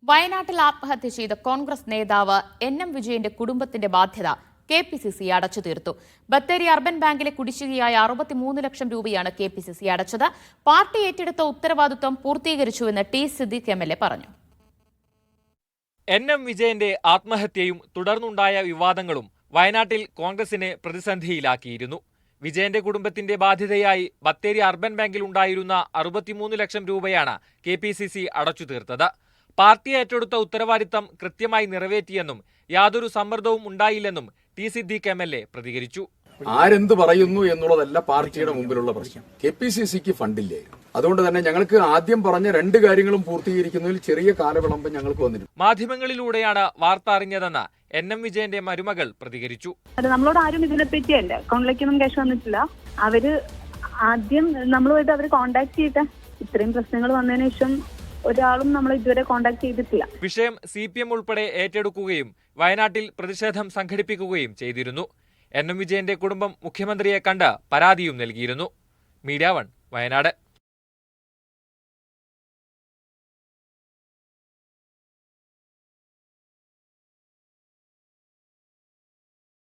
വയനാട്ടിൽ ആത്മഹത്യ ചെയ്ത കോൺഗ്രസ് നേതാവ് എൻ വിജയന്റെ കുടുംബത്തിന്റെ ബാധ്യത KPCC അടച്ചു തീർത്തു. ബത്തേരി അർബൻ ബാങ്കിലെ കുടിശ്ശികയായ 63 ലക്ഷം രൂപയാണ് KPCC അടച്ചത്. പാർട്ടി ഏറ്റെടുത്ത ഉത്തരവാദിത്വം പൂർത്തീകരിച്ചുവെന്ന് ടി സിദ്ദീഖ് MLA പറഞ്ഞു. എൻ വിജയന്റെ ആത്മഹത്യയും തുടർന്നുണ്ടായ വിവാദങ്ങളും വയനാട്ടിൽ കോൺഗ്രസിനെ പ്രതിസന്ധിയിലാക്കിയിരുന്നു. വിജയന്റെ കുടുംബത്തിന്റെ ബാധ്യതയായി ബത്തേരി അർബൻ ബാങ്കിൽ ഉണ്ടായിരുന്ന 63 ലക്ഷം രൂപയാണ് KPCC അടച്ചു തീർത്തത്. പാർട്ടി ഏറ്റെടുത്ത ഉത്തരവാദിത്തം കൃത്യമായി നിറവേറ്റിയെന്നും യാതൊരു സമ്മർദ്ദവും ഉണ്ടായില്ലെന്നും ടി സിദ്ദീഖ് MLA പ്രതികരിച്ചു. ആരെന്ത് പറയുന്നു എന്നുള്ളതല്ല പാർട്ടിയുടെ മുമ്പിലുള്ള പ്രശ്നം. KPCCക്ക് ഫണ്ടില്ലായിരുന്നു. അതുകൊണ്ട് തന്നെ ഞങ്ങൾക്ക് ആദ്യം പറഞ്ഞ രണ്ട് കാര്യങ്ങളും പൂർത്തീകരിക്കുന്നതിൽ ചെറിയ കാലവിളംബം ഞങ്ങൾക്ക് വന്നിരുന്നു. മാധ്യമങ്ങളിലൂടെയാണ് വാർത്ത അറിഞ്ഞതെന്ന് എൻ വിജയന്റെ മരുമകൾ പ്രതികരിച്ചു. നമ്മളോട് ആരും ഇതിനെപ്പറ്റിയല്ല, അക്കൗണ്ടിലേക്കൊന്നും ക്യാഷ് വന്നിട്ടില്ല. അവര് ആദ്യം നമ്മളുമായിട്ട് അവര് കോണ്ടാക്ട് ചെയ്തിട്ട് ഇത്രയും പ്രശ്നങ്ങൾ വന്നതിന് ശേഷം ഒരാളും നമ്മൾ ഇതുവരെ കോണ്ടാക്ട് ചെയ്തിട്ടില്ല. വിഷയം CPM ഉൾപ്പെടെ ഏറ്റെടുക്കുകയും വയനാട്ടിൽ പ്രതിഷേധം സംഘടിപ്പിക്കുകയും ചെയ്തിരുന്നു. എൻ വിജയന്റെ കുടുംബം മുഖ്യമന്ത്രിയെ കണ്ട് പരാതിയും നൽകിയിരുന്നു. മീഡിയ 1 വയനാട്.